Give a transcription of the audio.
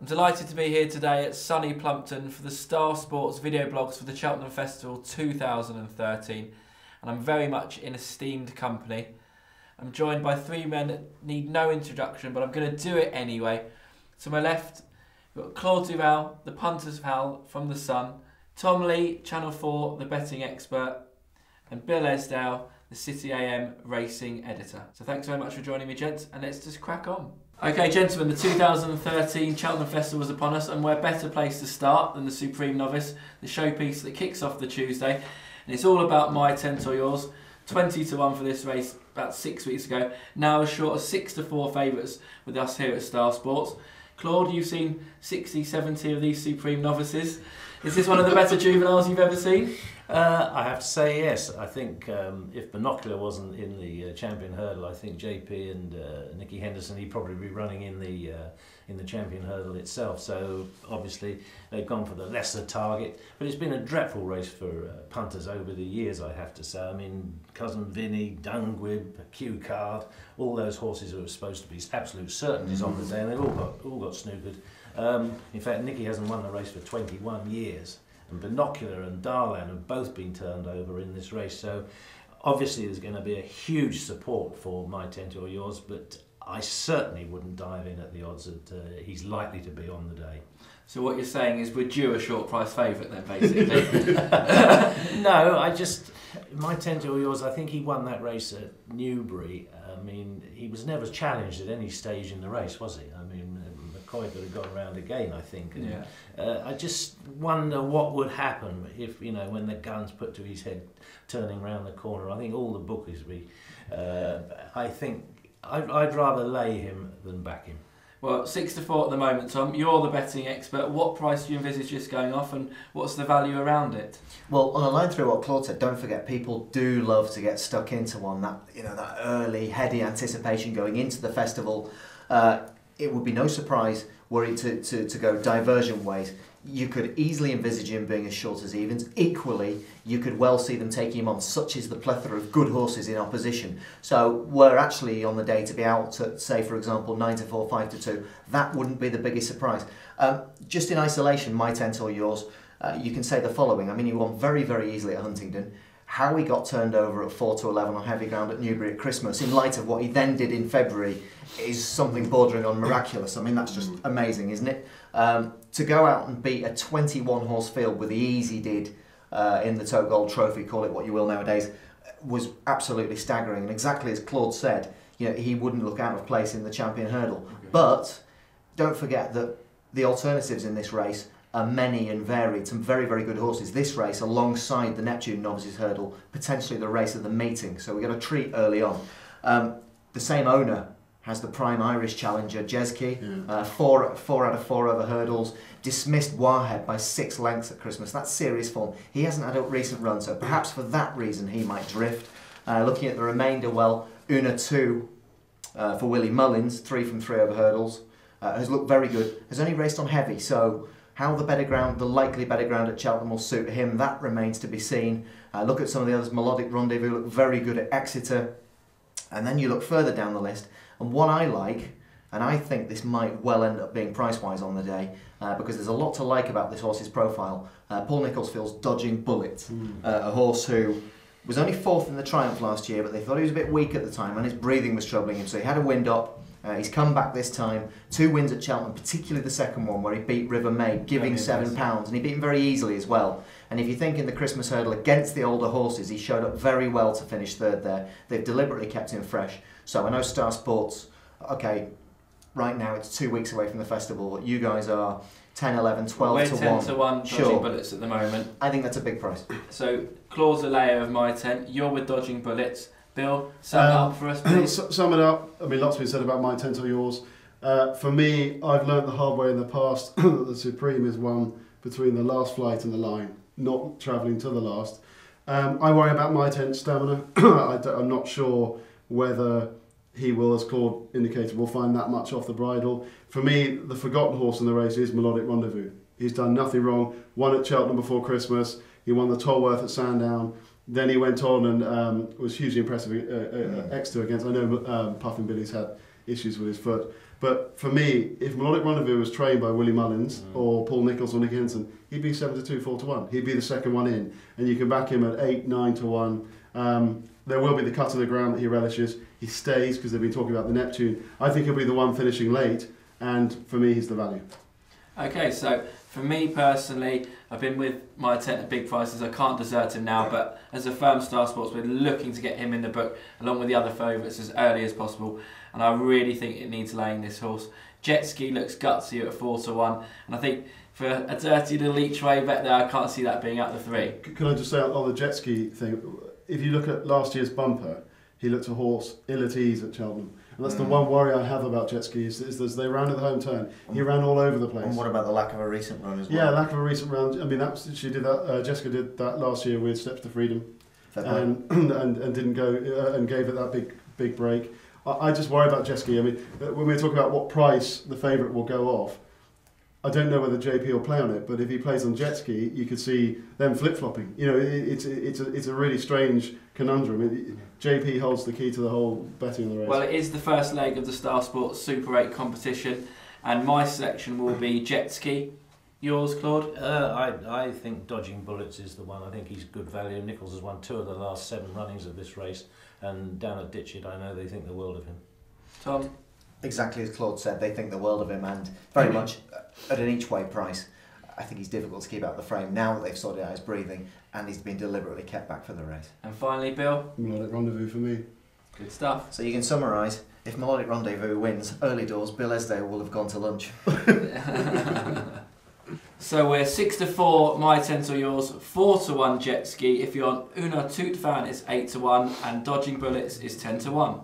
delighted to be here today at sunny Plumpton for the Star Sports video blogs for the Cheltenham Festival 2013, and I'm very much in esteemed company. I'm joined by three men that need no introduction, but I'm going to do it anyway. To my left, we've got Claude Duval, the Punters Pall from The Sun, Tom Lee, Channel 4, the betting expert, and Bill Esdaile, the City AM racing editor. So thanks very much for joining me, gents, and let's just crack on. Okay, gentlemen, the 2013 Cheltenham Festival is upon us, and where better place to start than the Supreme Novice, the showpiece that kicks off the Tuesday. And it's all about my 10 to yours. 20 to 1 for this race about 6 weeks ago. Now as short as 6 to 4 favourites with us here at Star Sports. Claude, you've seen 60, 70 of these Supreme Novices. Is this one of the better juveniles you've ever seen? I have to say yes. I think if Binocular wasn't in the Champion Hurdle, I think JP and Nicky Henderson, he'd probably be running in the Champion Hurdle itself. So obviously they've gone for the lesser target. But it's been a dreadful race for punters over the years, I have to say. I mean, Cousin Vinny, Dunguib, Q Card, all those horses who were supposed to be absolute certainties on the day, and they've all got snookered. In fact, Nicky hasn't won the race for 21 years. And Binocular and Darlan have both been turned over in this race, so obviously there's going to be a huge support for my 10 to yours, but I certainly wouldn't dive in at the odds that he's likely to be on the day. So what you're saying is we're due a short price favourite then, basically? No, my 10 to yours, I think he won that race at Newbury. I mean, he was never challenged at any stage in the race, was he? I mean, McCoy could have got around again, I think. And, yeah. I just wonder what would happen if, when the gun's put to his head, turning round the corner. I think all the bookies I think I'd rather lay him than back him. Well, 6 to 4 at the moment, Tom. You're the betting expert. What price do you envisage this going off, and what's the value around it? Well, on a line through what Claude said, don't forget people do love to get stuck into one. That that early, heady anticipation going into the festival. It would be no surprise were it to go divergent ways. You could easily envisage him being as short as evens. Equally, you could well see them taking him on. Such is the plethora of good horses in opposition. So we're actually on the day to be out to, say, for example, 9 to 4, 5 to 2. That wouldn't be the biggest surprise. Just in isolation, my 10 to yours, you can say the following. I mean, he won very, very easily at Huntingdon. How he got turned over at 4 to 11 on heavy ground at Newbury at Christmas, in light of what he then did in February, is something bordering on miraculous. I mean, that's just amazing, isn't it? To go out and beat a 21 horse field with the ease he did in the Tote Gold Trophy, call it what you will nowadays, was absolutely staggering. And exactly as Claude said, he wouldn't look out of place in the Champion Hurdle. Okay. But don't forget that the alternatives in this race are many and varied. Some very, very good horses. This race, alongside the Neptune Novices Hurdle, potentially the race of the meeting. So we got a treat early on. The same owner has the prime Irish challenger, Jessup. 4 out of 4 over hurdles. Dismissed Warhead by 6 lengths at Christmas. That's serious form. He hasn't had a recent run, so perhaps for that reason he might drift. Looking at the remainder, well, Una 2 for Willie Mullins, 3 from 3 over hurdles. Has looked very good. Has only raced on heavy, so how the likely better ground at Cheltenham will suit him, that remains to be seen. Look at some of the others. Melodic Rendezvous look very good at Exeter. And then you look further down the list, and what I like, and I think this might well end up being price-wise on the day, because there's a lot to like about this horse's profile. Paul Nicholls feels Dodging Bullet, a horse who was only 4th in the Triumph last year, but they thought he was a bit weak at the time and his breathing was troubling him, so he had a wind up. He's come back this time, 2 wins at Cheltenham, particularly the second one where he beat River May, giving £7, and he beat him very easily as well. And if you think in the Christmas Hurdle against the older horses, he showed up very well to finish 3rd there. They've deliberately kept him fresh. So I know Star Sports, okay, right now it's 2 weeks away from the festival, but you guys are 10, 11, 12 to 1. We're 10 to 1 sure. Dodging Bullets at the moment. I think that's a big price. So Claude's a layer of my 10, you're with Dodging Bullets. Bill, sum it up for us, please. Sum it up. I mean, lots has been said about my 10 to yours. For me, I've learnt the hard way in the past that the Supreme is one between the last flight and the line, not travelling to the last. I worry about my 10 stamina. I'm not sure whether he will, as Claude indicated, will find that much off the bridle. For me, the forgotten horse in the race is Melodic Rendezvous. He's done nothing wrong. Won at Cheltenham before Christmas. He won the Tolworth at Sandown. Then he went on and was hugely impressive at Exeter against, I know Puffin Billy's had issues with his foot. But for me, if Melodic Rendezvous was trained by Willie Mullins or Paul Nicholls or Nick Henson, he'd be 7-2, 4-1. He'd be the second one in, and you can back him at 8, 9-1. There will be the cut of the ground that he relishes. He stays because they've been talking about the Neptune. I think he'll be the one finishing late, and for me, he's the value. Okay, so for me personally, I've been with my attempt at big prices. I can't desert him now, but as a firm Star Sports, we're looking to get him in the book along with the other favourites as early as possible. And I really think it needs laying this horse. Jet Ski looks gutsy at 4-1, and I think for a dirty little each way bet there, I can't see that being out the 3. Can I just say on the Jet Ski thing, if you look at last year's bumper, he looked a horse ill at ease at Cheltenham. And that's the one worry I have about Jet Ski is they ran at the home turn. He ran all over the place. And what about the lack of a recent run as well? Yeah, lack of a recent run. I mean, she did that. Jessica did that last year with Steps to Freedom, and didn't go and gave it that big break. I just worry about Jet Ski. I mean, when we're talking about what price the favourite will go off, I don't know whether JP will play on it, but if he plays on Jet Ski, you could see them flip-flopping. You know, it's a really strange conundrum. JP holds the key to the whole betting on the race. Well, it is the first leg of the Star Sports Super 8 competition, and my selection will be Jet Ski. Yours, Claude? I think Dodging Bullets is the one. I think he's good value. Nicholls has won 2 of the last 7 runnings of this race, and down at Ditchit, I know they think the world of him. Tom? Exactly as Claude said, they think the world of him, and very much at an each way price. I think he's difficult to keep out of the frame now that they've sorted out his breathing, and he's been deliberately kept back for the race. And finally, Bill? Melodic Rendezvous for me. Good stuff. So you can summarise, if Melodic Rendezvous wins early doors, Bill Esdaile will have gone to lunch. So we're 6-4, my 10 to yours, 4-1 Jet Ski. If you're on Una Toot fan, it's 8-1, and Dodging Bullets is 10-1.